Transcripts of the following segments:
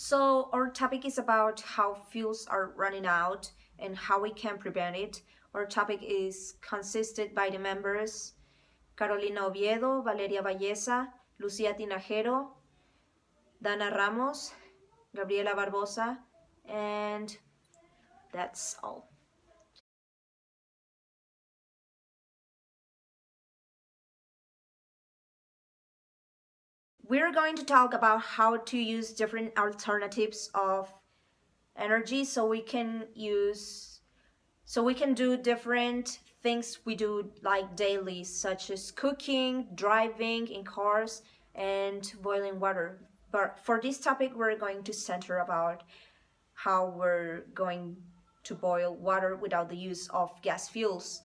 So our topic is about how fuels are running out and how we can prevent it. Our topic is consisted by the members Carolina Oviedo, Valeria Valleza, Lucía Tinajero, Dana Ramos, Gabriela Barbosa, and that's all. We're going to talk about how to use different alternatives of energy so we can do different things we do like daily, such as cooking, driving in cars, and boiling water. But for this topic, we're going to center about how we're going to boil water without the use of gas fuels.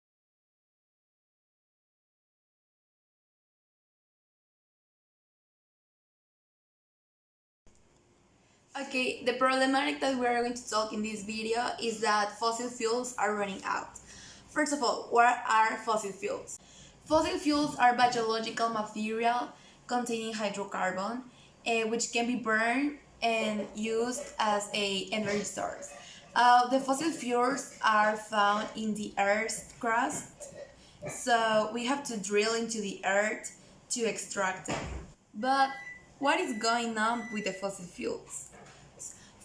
Okay, the problematic that we are going to talk in this video is that fossil fuels are running out. First of all, what are fossil fuels? Fossil fuels are biological material containing hydrocarbon, which can be burned and used as a energy source. The fossil fuels are found in the Earth's crust, so we have to drill into the earth to extract them. But what is going on with the fossil fuels?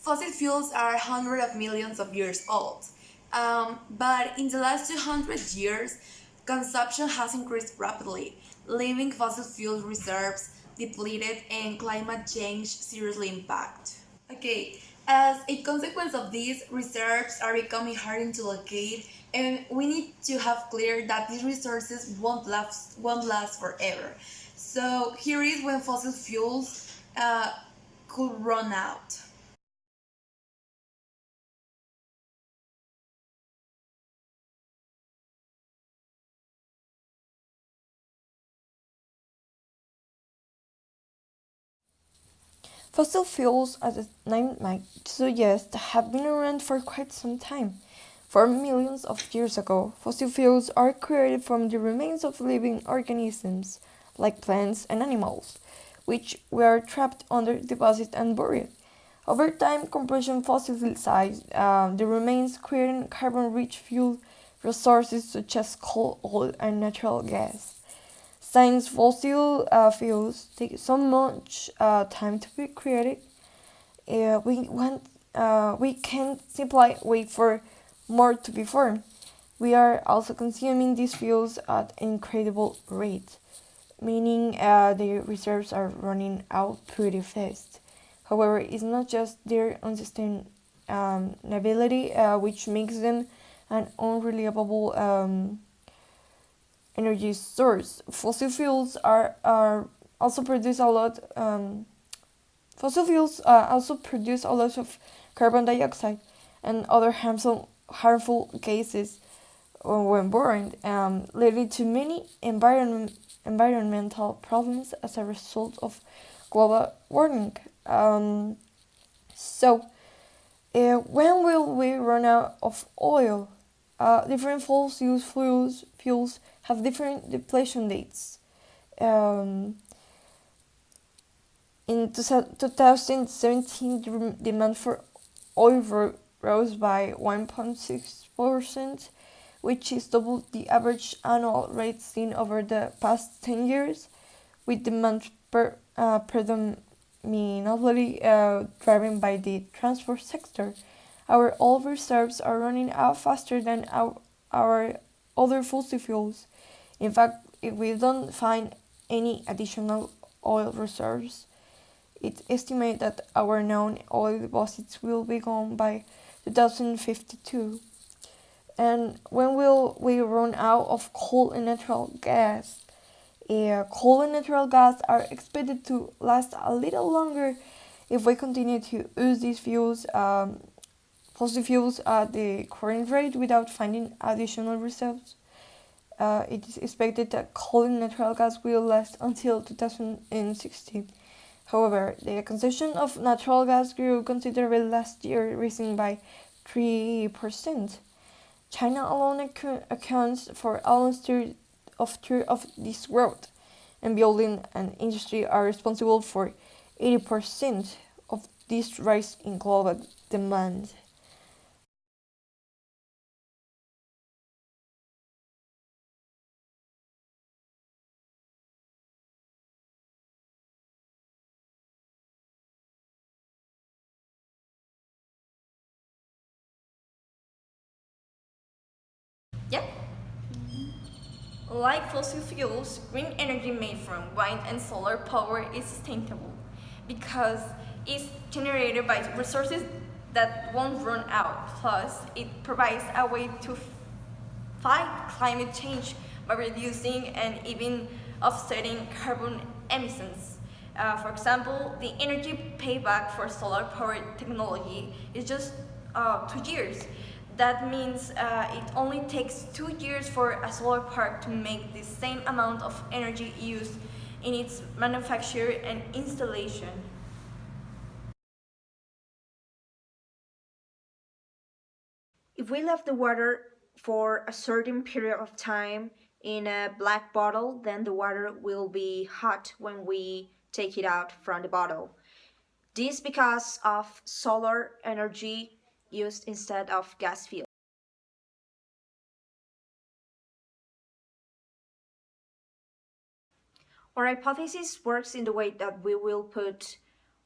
Fossil fuels are hundreds of millions of years old, but in the last 200 years, consumption has increased rapidly, leaving fossil fuel reserves depleted and climate change seriously impact. Okay, as a consequence of this, reserves are becoming harder to locate, and we need to have clear that these resources won't last forever. So here is when fossil fuels could run out. Fossil fuels, as the name might suggest, have been around for quite some time. For millions of years ago, fossil fuels are created from the remains of living organisms, like plants and animals, which were trapped under deposits and buried. Over time, compression fossilized the remains, creating carbon-rich fuel resources such as coal, oil, and natural gas. Since fossil fuels take so much time to be created, we can't simply wait for more to be formed. We are also consuming these fuels at an incredible rate, meaning the reserves are running out pretty fast. However, it's not just their unsustainability which makes them an unreliable energy source. Fossil fuels also produce a lot. Fossil fuels also produce a lot of carbon dioxide and other harmful gases when burned, leading to many environmental problems as a result of global warming. When will we run out of oil? Different fuels have different depletion dates. Um, in 2017, the demand for oil rose by 1.6%, which is double the average annual rate seen over the past 10 years, with demand predominantly driven by the transport sector. Our oil reserves are running out faster than our other fossil fuels. In fact, if we don't find any additional oil reserves, it's estimated that our known oil deposits will be gone by 2052. And when will we run out of coal and natural gas? Coal and natural gas are expected to last a little longer if we continue to use these fossil fuels at the current rate without finding additional reserves. It is expected that coal and natural gas will last until 2060. However, the consumption of natural gas grew considerably last year, rising by 3%. China alone accounts for almost third of this growth, and building and industry are responsible for 80% of this rise in global demand. Yep. Like fossil fuels, green energy made from wind and solar power is sustainable because it's generated by resources that won't run out. Plus, it provides a way to fight climate change by reducing and even offsetting carbon emissions. For example, the energy payback for solar power technology is just 2 years. That means it only takes 2 years for a solar park to make the same amount of energy used in its manufacture and installation. If we left the water for a certain period of time in a black bottle, then the water will be hot when we take it out from the bottle. This because of solar energy used instead of gas fuel. Our hypothesis works in the way that we will put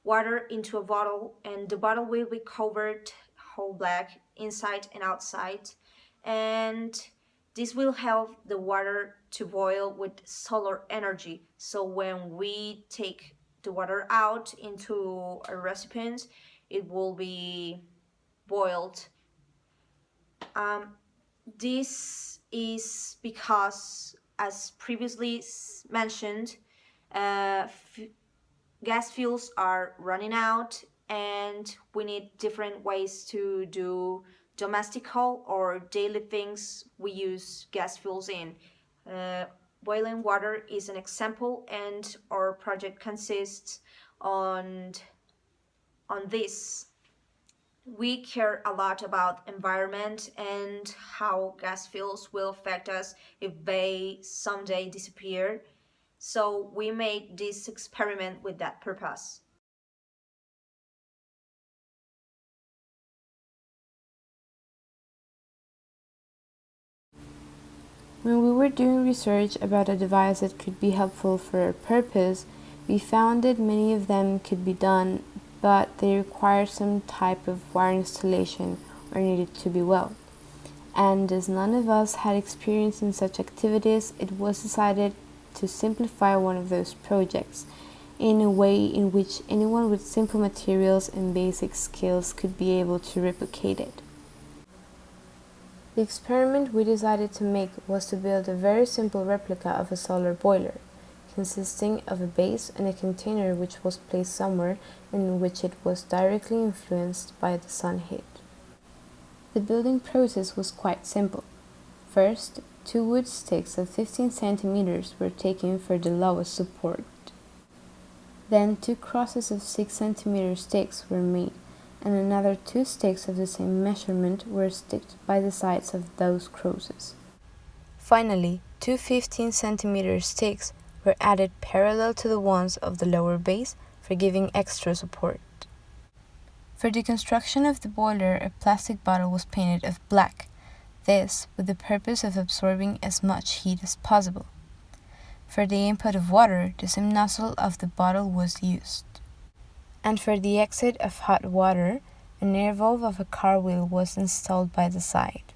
water into a bottle and the bottle will be covered whole black inside and outside, and this will help the water to boil with solar energy. So when we take the water out into a recipient, it will be boiled. Um, this is because, as previously mentioned, uh, gas fuels are running out and we need different ways to do domestical or daily things we use gas fuels in. Uh, Boiling water is an example, and our project consists on this. We care a lot about environment and how gas fuels will affect us if they someday disappear. So we made this experiment with that purpose. When we were doing research about a device that could be helpful for our purpose, we found that many of them could be done, but they required some type of wire installation or needed to be welded. And as none of us had experience in such activities, it was decided to simplify one of those projects in a way in which anyone with simple materials and basic skills could be able to replicate it. The experiment we decided to make was to build a very simple replica of a solar boiler, consisting of a base and a container which was placed somewhere in which it was directly influenced by the sun heat. The building process was quite simple. First, two wood sticks of 15 centimeters were taken for the lowest support. Then two crosses of 6 centimeter sticks were made, and another two sticks of the same measurement were sticked by the sides of those crosses. Finally, two 15 centimeter sticks were added parallel to the ones of the lower base for giving extra support. For the construction of the boiler, a plastic bottle was painted of black, this with the purpose of absorbing as much heat as possible. For the input of water, the same nozzle of the bottle was used. And for the exit of hot water, an air valve of a car wheel was installed by the side.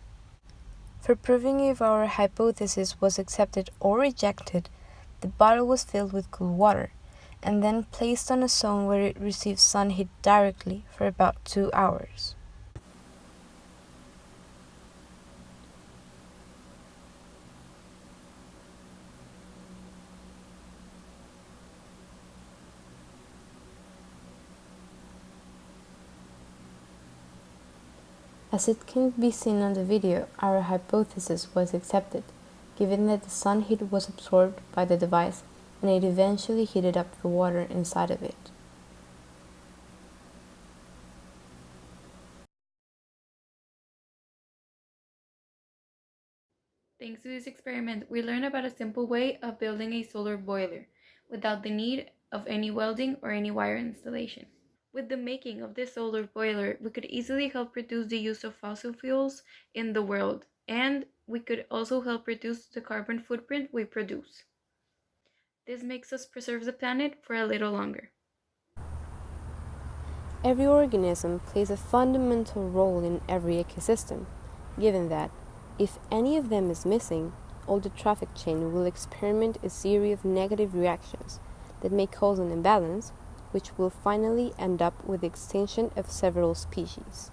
For proving if our hypothesis was accepted or rejected, the bottle was filled with cool water and then placed on a zone where it received sun heat directly for about 2 hours. As it can be seen on the video, our hypothesis was accepted, given that the sun heat was absorbed by the device and it eventually heated up the water inside of it. Thanks to this experiment, we learned about a simple way of building a solar boiler without the need of any welding or any wire installation. With the making of this solar boiler, we could easily help reduce the use of fossil fuels in the world, and we could also help reduce the carbon footprint we produce. This makes us preserve the planet for a little longer. Every organism plays a fundamental role in every ecosystem, given that, if any of them is missing, all the traffic chain will experiment a series of negative reactions that may cause an imbalance, which will finally end up with the extinction of several species.